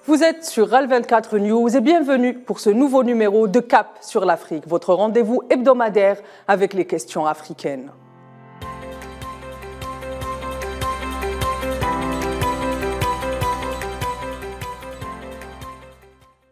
Vous êtes sur RAL24 News et bienvenue pour ce nouveau numéro de Cap sur l'Afrique, votre rendez-vous hebdomadaire avec les questions africaines.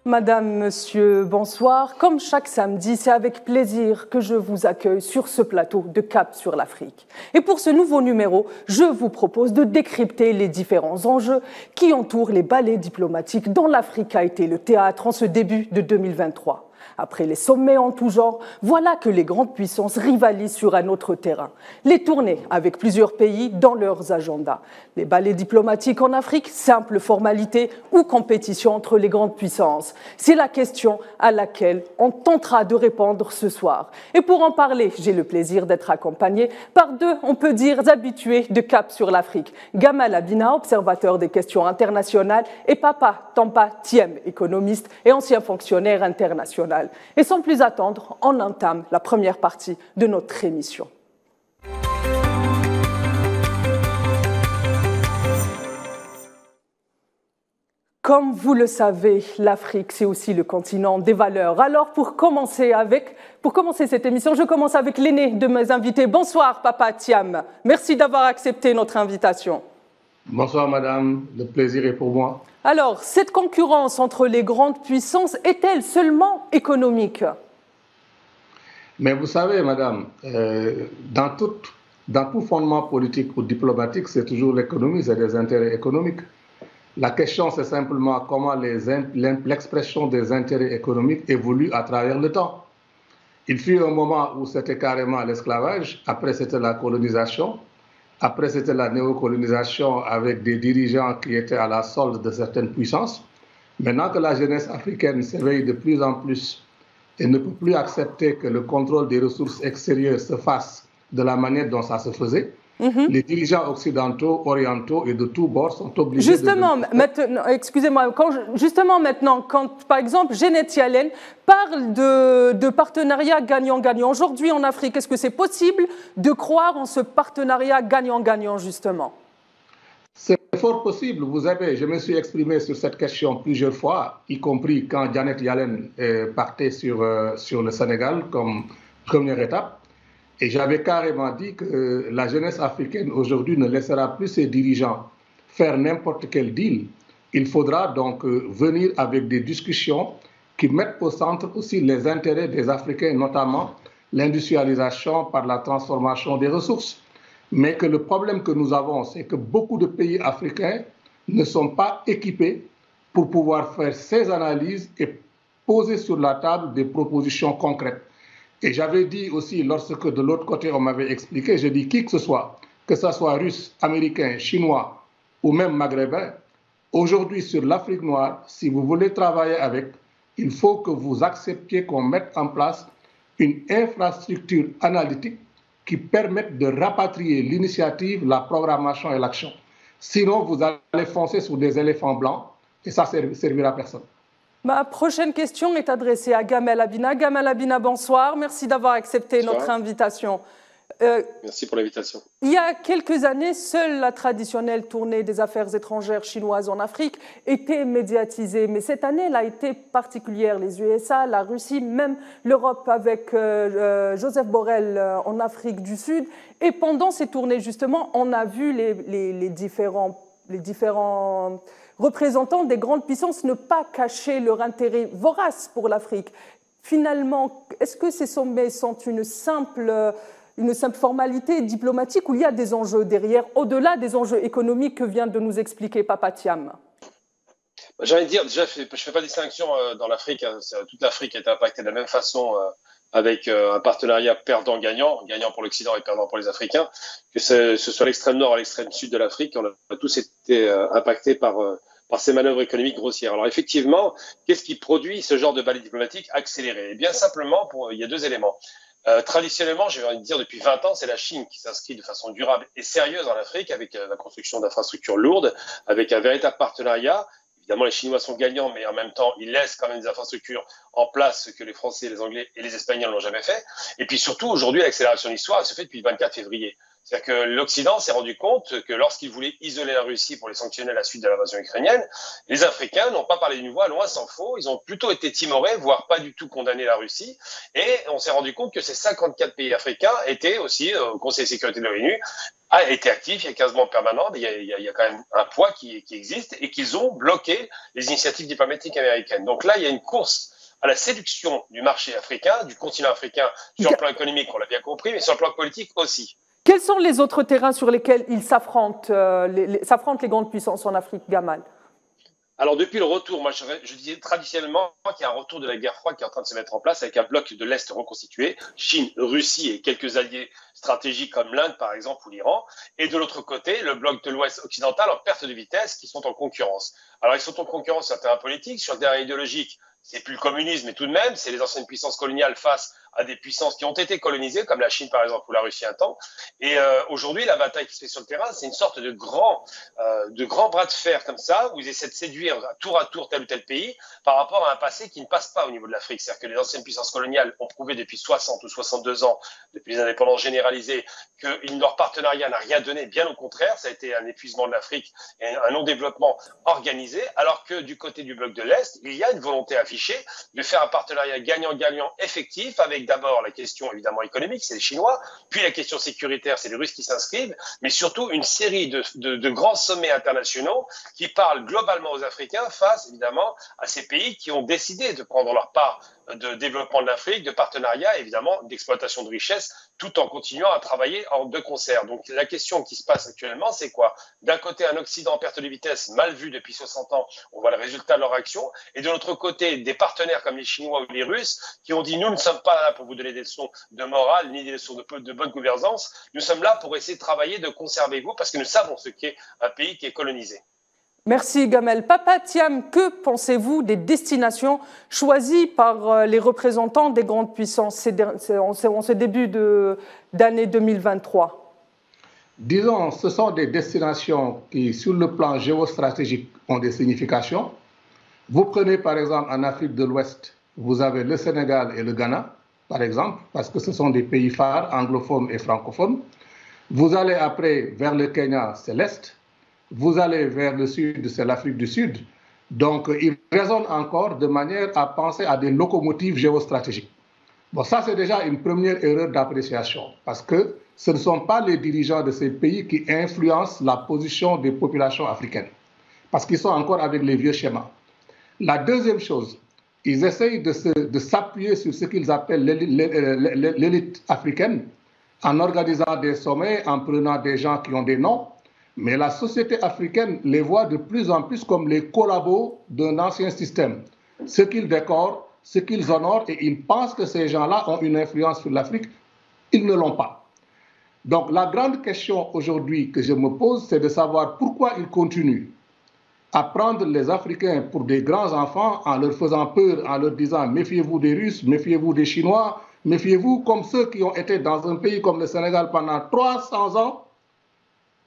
Madame, monsieur, bonsoir. Comme chaque samedi, c'est avec plaisir que je vous accueille sur ce plateau de Cap sur l'Afrique. Et pour ce nouveau numéro, je vous propose de décrypter les différents enjeux qui entourent les ballets diplomatiques dont l'Afrique a été le théâtre en ce début de 2023. Après les sommets en tout genre, voilà que les grandes puissances rivalisent sur un autre terrain. Les tournées avec plusieurs pays dans leurs agendas. Les ballets diplomatiques en Afrique, simple formalité ou compétition entre les grandes puissances? C'est la question à laquelle on tentera de répondre ce soir. Et pour en parler, j'ai le plaisir d'être accompagné par deux, on peut dire, habitués de Cap sur l'Afrique. Gamal Abina, observateur des questions internationales, et Papa Tampa Thiem, économiste et ancien fonctionnaire international. Et sans plus attendre, on entame la première partie de notre émission. Comme vous le savez, l'Afrique, c'est aussi le continent des valeurs. Alors, pour commencer cette émission, je commence avec l'aîné de mes invités. Bonsoir, Papa Thiem. Merci d'avoir accepté notre invitation. Bonsoir, madame. Le plaisir est pour moi. Alors, cette concurrence entre les grandes puissances est-elle seulement économique? Mais vous savez, madame, dans tout fondement politique ou diplomatique, c'est toujours l'économie, c'est des intérêts économiques. La question, c'est simplement comment l'expression des intérêts économiques évolue à travers le temps. Il fut un moment où c'était carrément l'esclavage, après c'était la colonisation, après c'était la néocolonisation avec des dirigeants qui étaient à la solde de certaines puissances. Maintenant que la jeunesse africaine s'éveille de plus en plus et ne peut plus accepter que le contrôle des ressources extérieures se fasse de la manière dont ça se faisait, les dirigeants occidentaux, orientaux et de tous bords sont obligés excusez-moi, quand par exemple Janet Yellen parle de partenariat gagnant-gagnant, aujourd'hui en Afrique, est-ce que c'est possible de croire en ce partenariat gagnant-gagnant justement? C'est fort possible. Vous savez, je me suis exprimé sur cette question plusieurs fois, y compris quand Janet Yellen partait sur le Sénégal comme première étape. Et j'avais carrément dit que la jeunesse africaine aujourd'hui ne laissera plus ses dirigeants faire n'importe quel deal. Il faudra donc venir avec des discussions qui mettent au centre aussi les intérêts des Africains, notamment l'industrialisation par la transformation des ressources. Mais que le problème que nous avons, c'est que beaucoup de pays africains ne sont pas équipés pour pouvoir faire ces analyses et poser sur la table des propositions concrètes. Et j'avais dit aussi, lorsque de l'autre côté on m'avait expliqué, j'ai dit qui que ce soit russe, américain, chinois ou même maghrébin, aujourd'hui sur l'Afrique noire, si vous voulez travailler avec, il faut que vous acceptiez qu'on mette en place une infrastructure analytique qui permette de rapatrier l'initiative, la programmation et l'action. Sinon, vous allez foncer sur des éléphants blancs et ça ne servira à personne. Ma prochaine question est adressée à Gamal Abina. Gamal Abina, bonsoir. Merci d'avoir accepté notre invitation. Merci pour l'invitation. Il y a quelques années, seule la traditionnelle tournée des affaires étrangères chinoises en Afrique était médiatisée. Mais cette année, elle a été particulière. Les USA, la Russie, même l'Europe avec Joseph Borrell en Afrique du Sud. Et pendant ces tournées, justement, on a vu les différents représentants des grandes puissances ne pas cacher leur intérêt vorace pour l'Afrique. Finalement, est-ce que ces sommets sont une simple formalité diplomatique ou il y a des enjeux derrière, au-delà des enjeux économiques que vient de nous expliquer Papa Thiem? J'ai envie de dire, déjà, je ne fais pas de distinction dans l'Afrique. Toute l'Afrique est impactée de la même façon avec un partenariat perdant-gagnant, gagnant pour l'Occident et perdant pour les Africains, que ce soit l'extrême nord à l'extrême sud de l'Afrique. On a tous été impactés par ces manœuvres économiques grossières. Alors effectivement, qu'est-ce qui produit ce genre de balai diplomatique accéléré? Eh bien simplement, il y a deux éléments. Traditionnellement, j'ai envie de dire depuis 20 ans, c'est la Chine qui s'inscrit de façon durable et sérieuse en Afrique avec la construction d'infrastructures lourdes, avec un véritable partenariat. Évidemment, les Chinois sont gagnants, mais en même temps, ils laissent quand même des infrastructures en place que les Français, les Anglais et les Espagnols n'ont jamais fait. Et puis surtout, aujourd'hui, l'accélération de l'histoire, elle se fait depuis le 24 février. C'est-à-dire que l'Occident s'est rendu compte que lorsqu'il voulait isoler la Russie pour les sanctionner à la suite de l'invasion ukrainienne, les Africains n'ont pas parlé d'une voix, loin s'en faut. Ils ont plutôt été timorés, voire pas du tout condamné la Russie. Et on s'est rendu compte que ces 54 pays africains étaient aussi au Conseil de sécurité de l'ONU, a été actif, il y a 15 membres permanents, il y a quand même un poids qui existe, et qu'ils ont bloqué les initiatives diplomatiques américaines. Donc là, il y a une course à la séduction du marché africain, du continent africain, sur le plan économique, on l'a bien compris, mais sur le plan politique aussi. Quels sont les autres terrains sur lesquels ils s'affrontent les grandes puissances en Afrique, Gamal? Alors depuis le retour, moi je disais traditionnellement qu'il y a un retour de la guerre froide qui est en train de se mettre en place avec un bloc de l'Est reconstitué, Chine, Russie et quelques alliés stratégiques comme l'Inde par exemple ou l'Iran, et de l'autre côté le bloc de l'Ouest occidental en perte de vitesse qui sont en concurrence. Alors ils sont en concurrence sur le terrain politique, sur le terrain idéologique. C'est plus le communisme, mais tout de même, c'est les anciennes puissances coloniales face à des puissances qui ont été colonisées, comme la Chine par exemple ou la Russie un temps. Et aujourd'hui, la bataille qui se fait sur le terrain, c'est une sorte de grand bras de fer comme ça, où ils essaient de séduire tour à tour tel ou tel pays par rapport à un passé qui ne passe pas au niveau de l'Afrique. C'est-à-dire que les anciennes puissances coloniales ont prouvé depuis 60 ou 62 ans, depuis les indépendances généralisées, que leur partenariat n'a rien donné, bien au contraire, ça a été un épuisement de l'Afrique et un non-développement organisé, alors que du côté du bloc de l'Est, il y a une volonté affichée de faire un partenariat gagnant-gagnant effectif avec d'abord la question évidemment économique, c'est les Chinois, puis la question sécuritaire, c'est les Russes qui s'inscrivent, mais surtout une série de grands sommets internationaux qui parlent globalement aux Africains face évidemment à ces pays qui ont décidé de prendre leur part de développement de l'Afrique, de partenariat, évidemment d'exploitation de richesses, tout en continuant à travailler en deux concerts. Donc la question qui se passe actuellement, c'est quoi? D'un côté, un Occident en perte de vitesse, mal vu depuis 60 ans, on voit le résultat de leur action, et de l'autre côté, des partenaires comme les Chinois ou les Russes qui ont dit nous ne sommes pas là pour vous donner des leçons de morale ni des leçons de bonne gouvernance, nous sommes là pour essayer de travailler, de conserver vous, parce que nous savons ce qu'est un pays qui est colonisé. Merci Gamel. Papa Thiam, que pensez-vous des destinations choisies par les représentants des grandes puissances en ce début d'année 2023? Disons, ce sont des destinations qui, sur le plan géostratégique, ont des significations. Vous prenez par exemple en Afrique de l'Ouest, vous avez le Sénégal et le Ghana, par exemple, parce que ce sont des pays phares anglophones et francophones. Vous allez après vers le Kenya, c'est l'Est. Vous allez vers le Sud, c'est l'Afrique du Sud. Donc, ils raisonnent encore de manière à penser à des locomotives géostratégiques. Bon, ça, c'est déjà une première erreur d'appréciation, parce que ce ne sont pas les dirigeants de ces pays qui influencent la position des populations africaines, parce qu'ils sont encore avec les vieux schémas. La deuxième chose, ils essayent de s'appuyer sur ce qu'ils appellent l'élite africaine en organisant des sommets, en prenant des gens qui ont des noms, mais la société africaine les voit de plus en plus comme les collabos d'un ancien système. Ce qu'ils décorent, ce qu'ils honorent, et ils pensent que ces gens-là ont une influence sur l'Afrique, ils ne l'ont pas. Donc la grande question aujourd'hui que je me pose, c'est de savoir pourquoi ils continuent à prendre les Africains pour des grands enfants en leur faisant peur, en leur disant « méfiez-vous des Russes, méfiez-vous des Chinois, méfiez-vous comme ceux qui ont été dans un pays comme le Sénégal pendant 300 ans,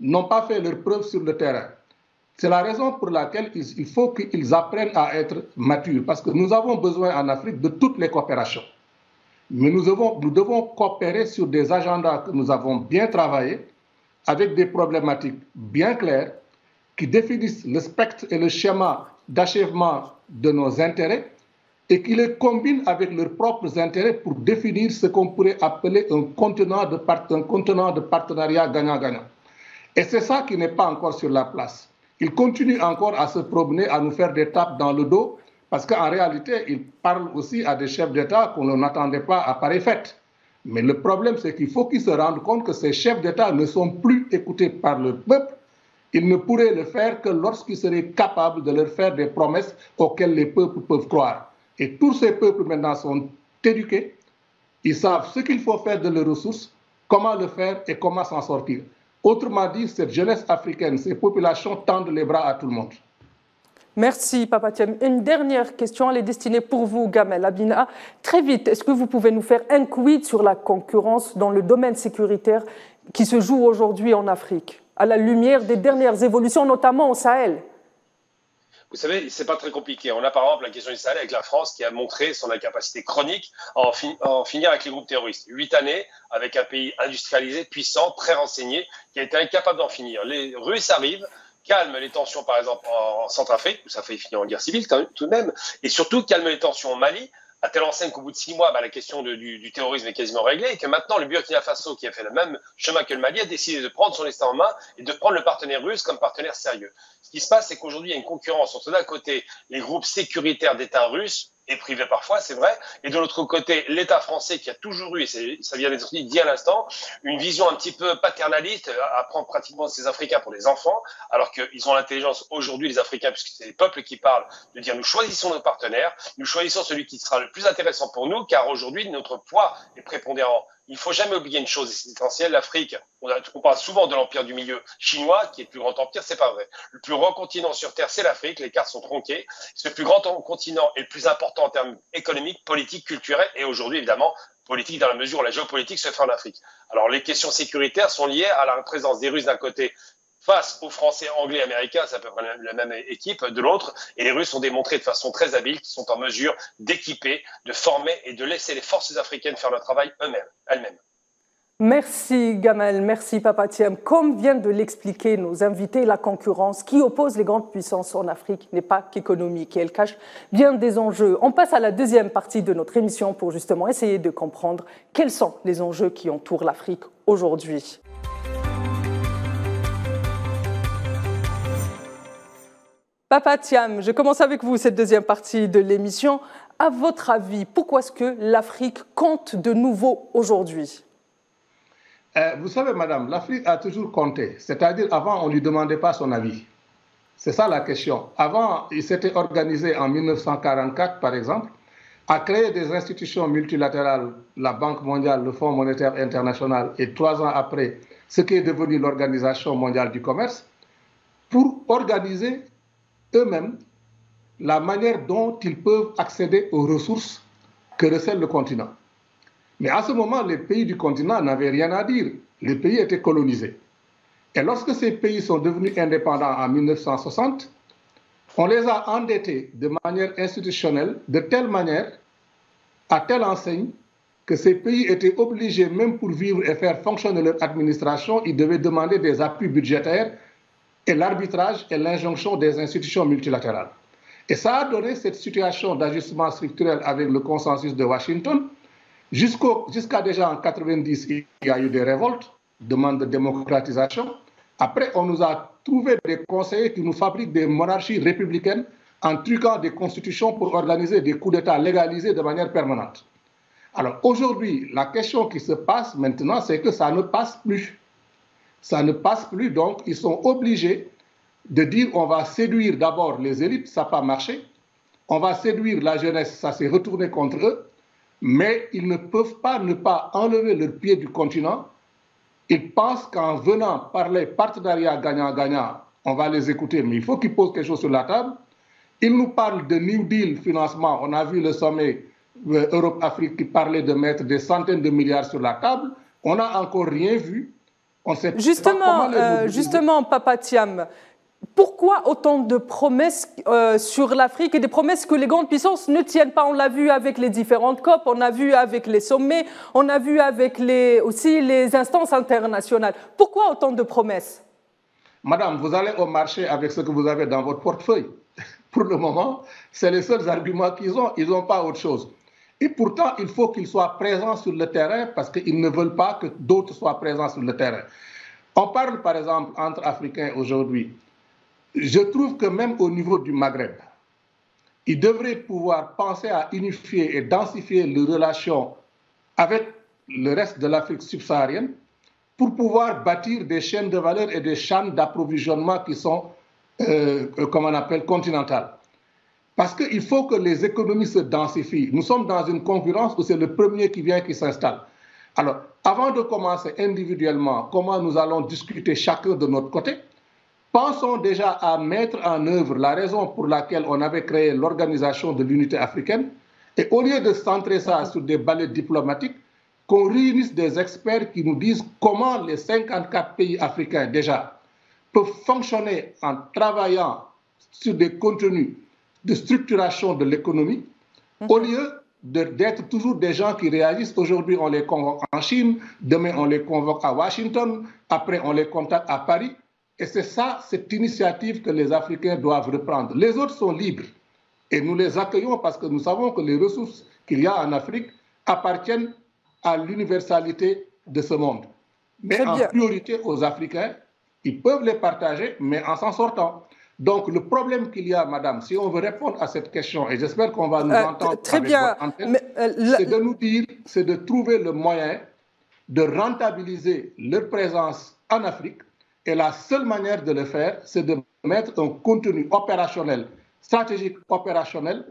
n'ont pas fait leur preuve sur le terrain. » C'est la raison pour laquelle il faut qu'ils apprennent à être matures, parce que nous avons besoin en Afrique de toutes les coopérations. Mais nous devons coopérer sur des agendas que nous avons bien travaillés, avec des problématiques bien claires, qui définissent le spectre et le schéma d'achèvement de nos intérêts et qui les combinent avec leurs propres intérêts pour définir ce qu'on pourrait appeler un contenant de partenariat gagnant-gagnant. Et c'est ça qui n'est pas encore sur la place. Ils continuent encore à se promener, à nous faire des tapes dans le dos, parce qu'en réalité, ils parlent aussi à des chefs d'État qu'on n'attendait pas à pareille fête. Mais le problème, c'est qu'il faut qu'ils se rendent compte que ces chefs d'État ne sont plus écoutés par le peuple. Ils ne pourraient le faire que lorsqu'ils seraient capables de leur faire des promesses auxquelles les peuples peuvent croire. Et tous ces peuples maintenant sont éduqués. Ils savent ce qu'il faut faire de leurs ressources, comment le faire et comment s'en sortir. Autrement dit, cette jeunesse africaine, ces populations tendent les bras à tout le monde. Merci, Papa Thiam. Une dernière question, elle est destinée pour vous, Gamel Abina. Très vite, est-ce que vous pouvez nous faire un quid sur la concurrence dans le domaine sécuritaire qui se joue aujourd'hui en Afrique, à la lumière des dernières évolutions, notamment au Sahel? Vous savez, c'est pas très compliqué. On a par exemple la question du Sahel avec la France qui a montré son incapacité chronique à en finir avec les groupes terroristes. 8 années avec un pays industrialisé, puissant, très renseigné, qui a été incapable d'en finir. Les Russes arrivent, calment les tensions par exemple en Centrafrique, où ça fait finir en guerre civile tout de même, et surtout calment les tensions au Mali, à telle enseigne qu'au bout de 6 mois, la question du terrorisme est quasiment réglée et que maintenant le Burkina Faso, qui a fait le même chemin que le Mali, a décidé de prendre son destin en main et de prendre le partenaire russe comme partenaire sérieux. Ce qui se passe, c'est qu'aujourd'hui, il y a une concurrence entre d'un côté les groupes sécuritaires d'État russes, et privés parfois, c'est vrai, et de l'autre côté, l'État français qui a toujours eu, et ça vient d'être dit à l'instant, une vision un petit peu paternaliste, à prendre pratiquement ces Africains pour des enfants, alors qu'ils ont l'intelligence aujourd'hui, les Africains, puisque c'est les peuples qui parlent, de dire nous choisissons nos partenaires, nous choisissons celui qui sera le plus intéressant pour nous, car aujourd'hui, notre poids est prépondérant. Il ne faut jamais oublier une chose, et c'est essentiel, l'Afrique, on parle souvent de l'empire du milieu chinois, qui est le plus grand empire, c'est pas vrai. Le plus grand continent sur Terre, c'est l'Afrique, les cartes sont tronquées. C'est le plus grand continent et le plus important en termes économiques, politiques, culturels, et aujourd'hui, évidemment, politique dans la mesure où la géopolitique se fait en Afrique. Alors, les questions sécuritaires sont liées à la présence des Russes d'un côté, face aux Français, Anglais, Américains, c'est à peu près la même équipe de l'autre. Et les Russes ont démontré de façon très habile qu'ils sont en mesure d'équiper, de former et de laisser les forces africaines faire le travail elles-mêmes. Merci Gamal, merci Papa Thiam. Comme viennent de l'expliquer nos invités, la concurrence qui oppose les grandes puissances en Afrique n'est pas qu'économique et elle cache bien des enjeux. On passe à la deuxième partie de notre émission pour justement essayer de comprendre quels sont les enjeux qui entourent l'Afrique aujourd'hui. Papa Thiam, je commence avec vous cette deuxième partie de l'émission. À votre avis, pourquoi est-ce que l'Afrique compte de nouveau aujourd'hui ? Vous savez, madame, l'Afrique a toujours compté. C'est-à-dire, avant, on ne lui demandait pas son avis. C'est ça la question. Avant, il s'était organisé en 1944, par exemple, à créer des institutions multilatérales, la Banque mondiale, le Fonds monétaire international, et 3 ans après, ce qui est devenu l'Organisation mondiale du commerce, pour organiser eux-mêmes la manière dont ils peuvent accéder aux ressources que recèle le continent. Mais à ce moment, les pays du continent n'avaient rien à dire. Les pays étaient colonisés. Et lorsque ces pays sont devenus indépendants en 1960, on les a endettés de manière institutionnelle, de telle manière, à telle enseigne, que ces pays étaient obligés, même pour vivre et faire fonctionner leur administration, ils devaient demander des appuis budgétaires et l'arbitrage et l'injonction des institutions multilatérales. Et ça a donné cette situation d'ajustement structurel avec le consensus de Washington. Jusqu'à déjà en 90, il y a eu des révoltes, demandes de démocratisation. Après, on nous a trouvé des conseillers qui nous fabriquent des monarchies républicaines en truquant des constitutions pour organiser des coups d'État légalisés de manière permanente. Alors aujourd'hui, la question qui se passe maintenant, c'est que ça ne passe plus. Ça ne passe plus, donc ils sont obligés de dire on va séduire d'abord les élites, ça n'a pas marché. On va séduire la jeunesse, ça s'est retourné contre eux. Mais ils ne peuvent pas ne pas enlever leur pied du continent. Ils pensent qu'en venant parler partenariat gagnant-gagnant, on va les écouter, mais il faut qu'ils posent quelque chose sur la table. Ils nous parlent de New Deal financement. On a vu le sommet Europe-Afrique qui parlait de mettre des centaines de milliards sur la table. On n'a encore rien vu. On sait justement, Papa Thiam, pourquoi autant de promesses sur l'Afrique et des promesses que les grandes puissances ne tiennent pas? On l'a vu avec les différentes COP, on a vu avec les sommets, on a vu avec aussi les instances internationales. Pourquoi autant de promesses? Madame, vous allez au marché avec ce que vous avez dans votre portefeuille. Pour le moment, c'est les seuls arguments qu'ils ont. Ils n'ont pas autre chose. Et pourtant, il faut qu'ils soient présents sur le terrain parce qu'ils ne veulent pas que d'autres soient présents sur le terrain. On parle par exemple entre Africains aujourd'hui. Je trouve que même au niveau du Maghreb, ils devraient pouvoir penser à unifier et densifier les relations avec le reste de l'Afrique subsaharienne pour pouvoir bâtir des chaînes de valeur et des chaînes d'approvisionnement qui sont, comme on appelle, continentales. Parce qu'il faut que les économies se densifient. Nous sommes dans une concurrence où c'est le premier qui vient qui s'installe. Alors, avant de commencer individuellement, comment nous allons discuter chacun de notre côté, pensons déjà à mettre en œuvre la raison pour laquelle on avait créé l'Organisation de l'Unité africaine. Et au lieu de centrer ça sur des balais diplomatiques, qu'on réunisse des experts qui nous disent comment les 54 pays africains déjà peuvent fonctionner en travaillant sur des contenus de structuration de l'économie, au lieu d'être toujours des gens qui réagissent. Aujourd'hui, on les convoque en Chine, demain, on les convoque à Washington, après, on les contacte à Paris. Et c'est ça, cette initiative que les Africains doivent reprendre. Les autres sont libres et nous les accueillons parce que nous savons que les ressources qu'il y a en Afrique appartiennent à l'universalité de ce monde. Mais en priorité aux Africains, ils peuvent les partager, mais en s'en sortant. Donc, le problème qu'il y a, madame, si on veut répondre à cette question, et j'espère qu'on va nous entendre avec votre antenne, c'est de nous dire, c'est de trouver le moyen de rentabiliser leur présence en Afrique. Et la seule manière de le faire, c'est de mettre un contenu opérationnel, stratégique opérationnel,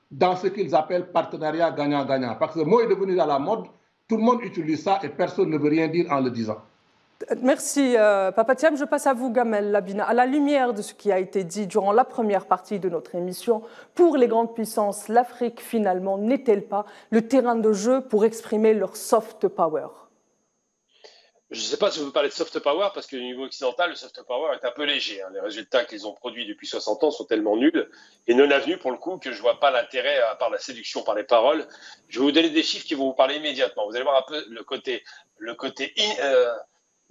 dans ce qu'ils appellent partenariat gagnant-gagnant. Parce que le mot est devenu à la mode, tout le monde utilise ça et personne ne veut rien dire en le disant. Merci, Papa Thiam. Je passe à vous, Gamel Labina. À la lumière de ce qui a été dit durant la première partie de notre émission, pour les grandes puissances, l'Afrique, finalement, n'est-elle pas le terrain de jeu pour exprimer leur soft power? Je ne sais pas si vous parlez de soft power, parce que au niveau occidental, le soft power est un peu léger. Les résultats qu'ils ont produits depuis 60 ans sont tellement nuls et non avenus, pour le coup, que je ne vois pas l'intérêt, à part la séduction par les paroles. Je vais vous donner des chiffres qui vont vous parler immédiatement. Vous allez voir un peu le côté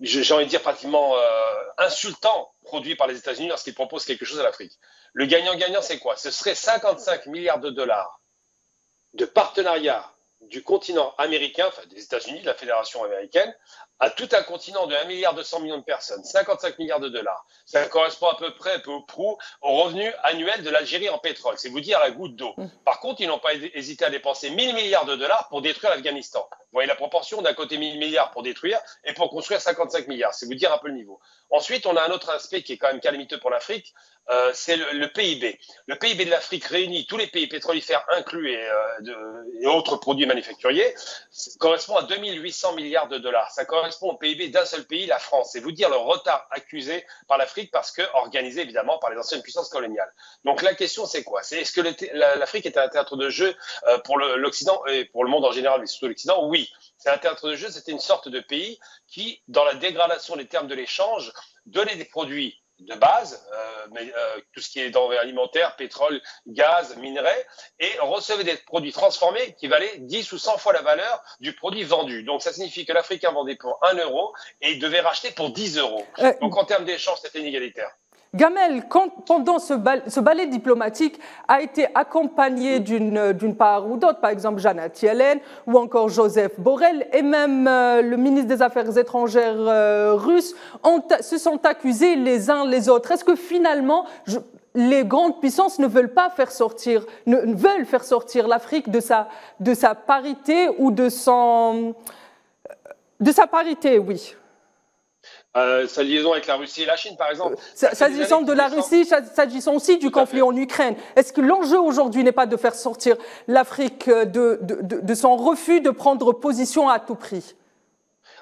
j'ai envie de dire pratiquement insultant produit par les États-Unis lorsqu'ils proposent quelque chose à l'Afrique. Le gagnant-gagnant, c'est quoi? Ce serait 55 milliards de dollars de partenariat du continent américain, enfin des États-Unis, de la Fédération américaine, à tout un continent de 1,2 milliard de personnes, 55 milliards de dollars. Ça correspond à peu près, peu ou prou, au revenu annuel de l'Algérie en pétrole. C'est vous dire la goutte d'eau. Par contre, ils n'ont pas hésité à dépenser 1000 milliards de dollars pour détruire l'Afghanistan. Vous voyez la proportion, d'un côté 1000 milliards pour détruire et pour construire 55 milliards. C'est vous dire un peu le niveau. Ensuite, on a un autre aspect qui est quand même calamiteux pour l'Afrique, c'est le PIB. Le PIB de l'Afrique réunit tous les pays pétrolifères inclus et autres produits manufacturiers correspond à 2800 milliards de dollars. Ça correspond au PIB d'un seul pays, la France. C'est vous dire le retard accusé par l'Afrique parce que organisé évidemment par les anciennes puissances coloniales. Donc la question c'est quoi? C'est est-ce que l'Afrique est un théâtre de jeu pour l'Occident et pour le monde en général, mais surtout l'Occident? Oui. C'est un théâtre de jeu, c'était une sorte de pays qui, dans la dégradation des termes de l'échange, donnait des produits de base, tout ce qui est denrées alimentaires, pétrole, gaz, minerais, et recevait des produits transformés qui valaient 10 ou 100 fois la valeur du produit vendu. Donc ça signifie que l'Africain vendait pour 1 euro et il devait racheter pour 10 euros. Donc en termes d'échange, c'était inégalitaire. Gamel, pendant ce ballet diplomatique a été accompagné d'une part ou d'autre, par exemple Janet Yellen ou encore Joseph Borrell, et même le ministre des Affaires étrangères russe se sont accusés les uns les autres. Est-ce que finalement les grandes puissances ne veulent faire sortir l'Afrique de sa parité ou de sa parité, oui? Sa liaison avec la Russie et la Chine, par exemple. S'agissant de la Russie, s'agissant aussi du conflit en Ukraine, est-ce que l'enjeu aujourd'hui n'est pas de faire sortir l'Afrique de son refus de prendre position à tout prix?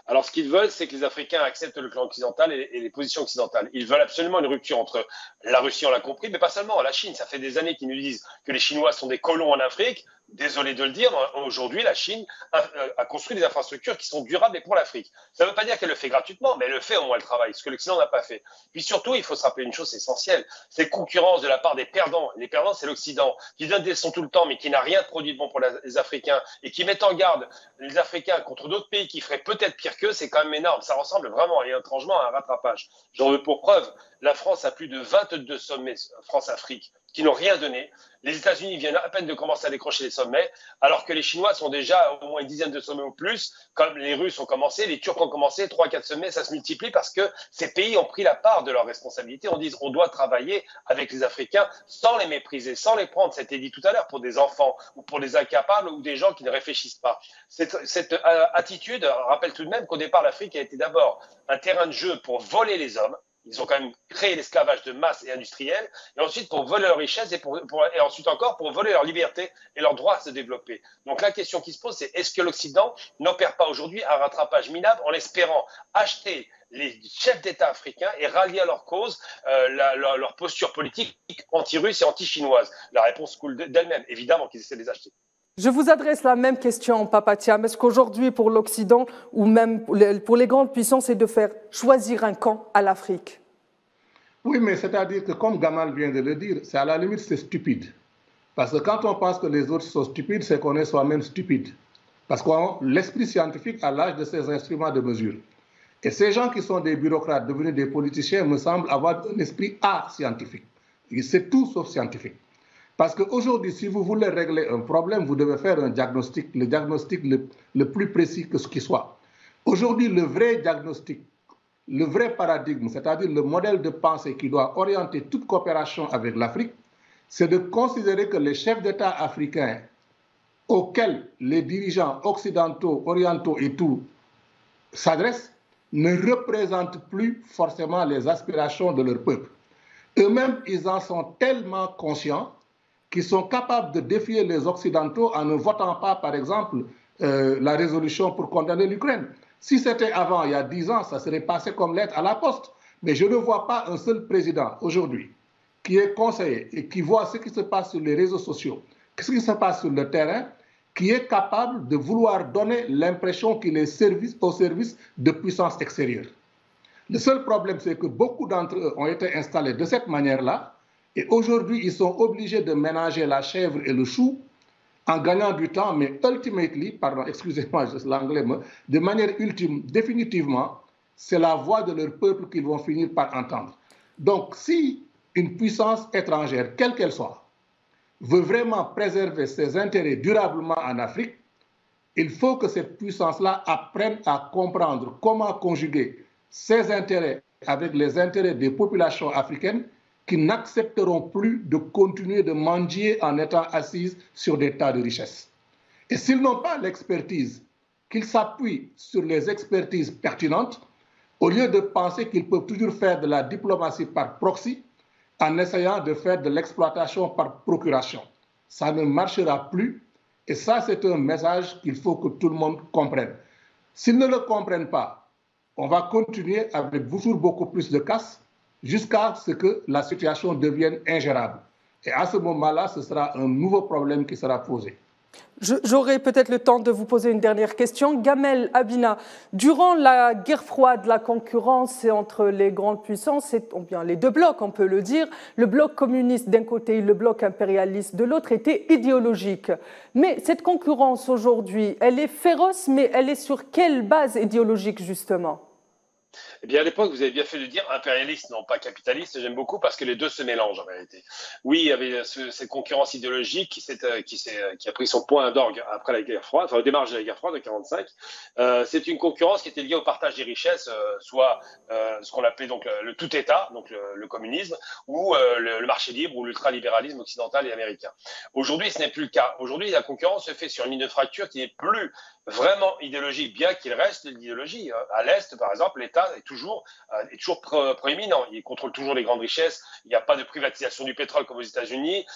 Alors, ce qu'ils veulent, c'est que les Africains acceptent le clan occidental et les positions occidentales. Ils veulent absolument une rupture entre la Russie, on l'a compris, mais pas seulement, la Chine. Ça fait des années qu'ils nous disent que les Chinois sont des colons en Afrique. Désolé de le dire, aujourd'hui, la Chine a construit des infrastructures qui sont durables et pour l'Afrique. Ça ne veut pas dire qu'elle le fait gratuitement, mais elle le fait au moins le travail, ce que l'Occident n'a pas fait. Puis surtout, il faut se rappeler une chose essentielle, c'est concurrence de la part des perdants. Les perdants, c'est l'Occident, qui donne des leçons tout le temps, mais qui n'a rien produit de bon pour les Africains, et qui met en garde les Africains contre d'autres pays qui feraient peut-être pire qu'eux. C'est quand même énorme. Ça ressemble vraiment et étrangement à un rattrapage. J'en veux pour preuve, la France a plus de 22 sommets France-Afrique qui n'ont rien donné. Les États-Unis viennent à peine de commencer à décrocher les sommets, alors que les Chinois sont déjà au moins une dizaine de sommets ou plus, comme les Russes ont commencé, les Turcs ont commencé, 3-4 sommets, ça se multiplie parce que ces pays ont pris la part de leur responsabilité. On doit travailler avec les Africains sans les mépriser, sans les prendre, c'était dit tout à l'heure, pour des enfants ou pour des incapables ou des gens qui ne réfléchissent pas. Cette attitude rappelle tout de même qu'au départ, l'Afrique a été d'abord un terrain de jeu pour voler les hommes. Ils ont quand même créé l'esclavage de masse et industriel, et ensuite pour voler leur richesse et ensuite encore pour voler leur liberté et leur droit à se développer. Donc la question qui se pose, c'est est-ce que l'Occident n'opère pas aujourd'hui un rattrapage minable en espérant acheter les chefs d'État africains et rallier à leur cause leur posture politique anti-russe et anti-chinoise? La réponse coule d'elle-même, évidemment qu'ils essaient de les acheter. Je vous adresse la même question, Papa Thiam. Est-ce qu'aujourd'hui, pour l'Occident ou même pour les grandes puissances, c'est de faire choisir un camp à l'Afrique? Oui, mais c'est-à-dire que comme Gamal vient de le dire, c'est à la limite, c'est stupide. Parce que quand on pense que les autres sont stupides, c'est qu'on est soi-même stupide. Parce que l'esprit scientifique a l'âge de ces instruments de mesure. Et ces gens qui sont des bureaucrates devenus des politiciens me semblent avoir un esprit ascientifique. C'est tout sauf scientifique. Parce qu'aujourd'hui, si vous voulez régler un problème, vous devez faire un diagnostic, le diagnostic le plus précis que ce qui soit. Aujourd'hui, le vrai diagnostic, le vrai paradigme, c'est-à-dire le modèle de pensée qui doit orienter toute coopération avec l'Afrique, c'est de considérer que les chefs d'État africains auxquels les dirigeants occidentaux, orientaux et tout s'adressent ne représentent plus forcément les aspirations de leur peuple. Eux-mêmes, ils en sont tellement conscients qu'ils sont capables de défier les Occidentaux en ne votant pas, par exemple, la résolution pour condamner l'Ukraine. Si c'était avant, il y a 10 ans, ça serait passé comme lettre à la poste. Mais je ne vois pas un seul président aujourd'hui qui est conseiller et qui voit ce qui se passe sur les réseaux sociaux, ce qui se passe sur le terrain, qui est capable de vouloir donner l'impression qu'il est au service de puissances extérieures. Le seul problème, c'est que beaucoup d'entre eux ont été installés de cette manière-là, et aujourd'hui, ils sont obligés de ménager la chèvre et le chou en gagnant du temps, mais ultimately, pardon, excusez-moi, l'anglais, de manière ultime, définitivement, c'est la voix de leur peuple qu'ils vont finir par entendre. Donc, si une puissance étrangère, quelle qu'elle soit, veut vraiment préserver ses intérêts durablement en Afrique, il faut que cette puissance-là apprenne à comprendre comment conjuguer ses intérêts avec les intérêts des populations africaines qui n'accepteront plus de continuer de mendier en étant assises sur des tas de richesses. Et s'ils n'ont pas l'expertise, qu'ils s'appuient sur les expertises pertinentes, au lieu de penser qu'ils peuvent toujours faire de la diplomatie par proxy, en essayant de faire de l'exploitation par procuration. Ça ne marchera plus, et ça, c'est un message qu'il faut que tout le monde comprenne. S'ils ne le comprennent pas, on va continuer avec toujours beaucoup plus de casse jusqu'à ce que la situation devienne ingérable. Et à ce moment-là, ce sera un nouveau problème qui sera posé. J'aurai peut-être le temps de vous poser une dernière question. Gamel Abina, durant la guerre froide, la concurrence entre les grandes puissances, ou bien les deux blocs, on peut le dire, le bloc communiste d'un côté et le bloc impérialiste de l'autre, était idéologique. Mais cette concurrence aujourd'hui, elle est féroce, mais elle est sur quelle base idéologique justement ? Eh bien, à l'époque, vous avez bien fait de dire impérialiste, non pas capitaliste. J'aime beaucoup parce que les deux se mélangent en réalité. Oui, il y avait cette concurrence idéologique qui a pris son point d'orgue après la guerre froide, enfin au démarrage de la guerre froide de 1945. C'est une concurrence qui était liée au partage des richesses, soit ce qu'on appelait donc le tout État, donc le communisme, ou le marché libre ou l'ultralibéralisme occidental et américain. Aujourd'hui, ce n'est plus le cas. Aujourd'hui, la concurrence se fait sur une ligne de fracture qui n'est plus vraiment idéologique, bien qu'il reste l'idéologie. À l'Est, par exemple, l'État est toujours proéminent. Il contrôle toujours les grandes richesses. Il n'y a pas de privatisation du pétrole comme aux États-Unis.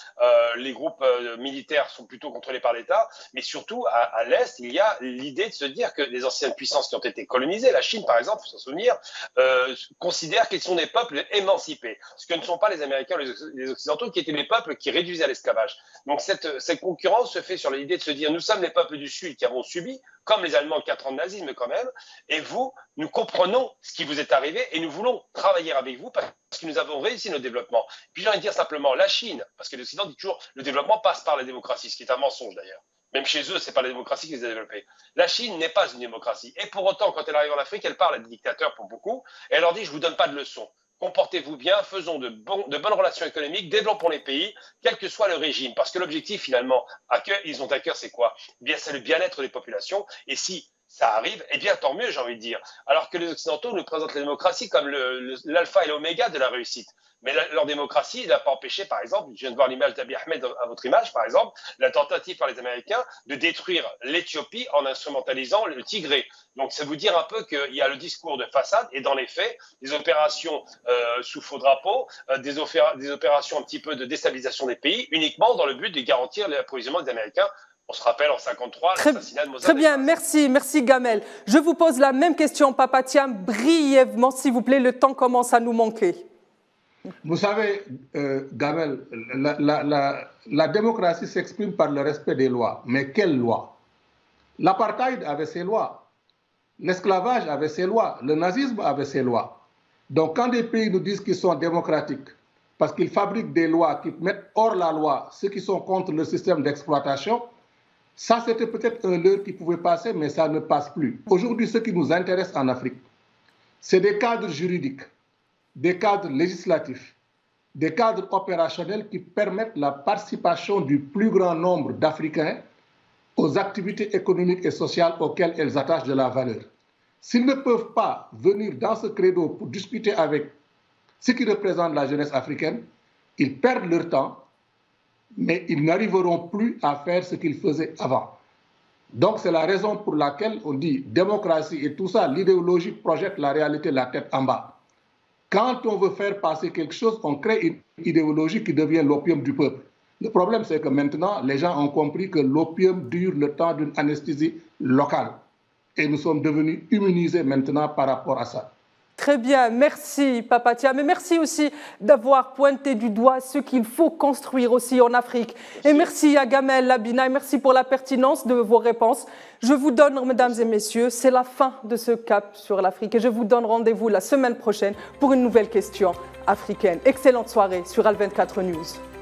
Les groupes militaires sont plutôt contrôlés par l'État. Mais surtout, à l'Est, il y a l'idée de se dire que les anciennes puissances qui ont été colonisées, la Chine par exemple, il faut s'en souvenir, considèrent qu'ils sont des peuples émancipés. Ce que ne sont pas les Américains ou les Occidentaux, qui étaient les peuples qui réduisaient à l'esclavage. Donc cette concurrence se fait sur l'idée de se dire nous sommes les peuples du Sud qui avons subi, comme les Allemands, 4 ans de nazisme quand même, et vous, nous comprenons ce qui vous est arrivé et nous voulons travailler avec vous parce que nous avons réussi notre développement. Puis j'ai envie de dire simplement, la Chine, parce que l'Occident dit toujours le développement passe par la démocratie, ce qui est un mensonge d'ailleurs. Même chez eux, ce n'est pas la démocratie qui les a développés. La Chine n'est pas une démocratie. Et pour autant, quand elle arrive en Afrique, elle parle à des dictateurs pour beaucoup, et elle leur dit, je ne vous donne pas de leçons. Comportez-vous bien, faisons de bonnes relations économiques, développons les pays, quel que soit le régime. Parce que l'objectif, finalement, ils ont à cœur, c'est quoi ? Eh bien, c'est le bien-être des populations. Et si ça arrive, eh bien, tant mieux, j'ai envie de dire. Alors que les Occidentaux nous présentent la démocratie comme l'alpha et l'oméga de la réussite. Mais leur démocratie n'a pas empêché, par exemple, je viens de voir l'image d'Abiy Ahmed à votre image, par exemple, la tentative par les Américains de détruire l'Éthiopie en instrumentalisant le Tigré. Donc, ça veut dire un peu qu'il y a le discours de façade et dans les faits, des opérations sous faux drapeau, des opérations un petit peu de déstabilisation des pays, uniquement dans le but de garantir l'approvisionnement des Américains. On se rappelle en 1953 l'assassinat de Mossadegh. Très bien, merci Gamel. Je vous pose la même question, Papa Thiam, brièvement, s'il vous plaît, le temps commence à nous manquer. Vous savez, Gamel, la démocratie s'exprime par le respect des lois. Mais quelles lois? L'apartheid avait ses lois, l'esclavage avait ses lois, le nazisme avait ses lois. Donc quand des pays nous disent qu'ils sont démocratiques, parce qu'ils fabriquent des lois qui mettent hors la loi ceux qui sont contre le système d'exploitation, ça c'était peut-être un leurre qui pouvait passer, mais ça ne passe plus. Aujourd'hui, ce qui nous intéresse en Afrique, c'est des cadres juridiques, des cadres législatifs, des cadres opérationnels qui permettent la participation du plus grand nombre d'Africains aux activités économiques et sociales auxquelles elles attachent de la valeur. S'ils ne peuvent pas venir dans ce credo pour discuter avec ceux qui représentent la jeunesse africaine, ils perdent leur temps, mais ils n'arriveront plus à faire ce qu'ils faisaient avant. Donc c'est la raison pour laquelle on dit démocratie et tout ça, l'idéologie projette la réalité la tête en bas. Quand on veut faire passer quelque chose, on crée une idéologie qui devient l'opium du peuple. Le problème, c'est que maintenant, les gens ont compris que l'opium dure le temps d'une anesthésie locale. Et nous sommes devenus immunisés maintenant par rapport à ça. Très bien, merci Papa Thiam, mais merci aussi d'avoir pointé du doigt ce qu'il faut construire aussi en Afrique. Et merci à Gamel Labina, et merci pour la pertinence de vos réponses. Je vous donne, mesdames et messieurs, c'est la fin de ce cap sur l'Afrique et je vous donne rendez-vous la semaine prochaine pour une nouvelle question africaine. Excellente soirée sur Al24 News.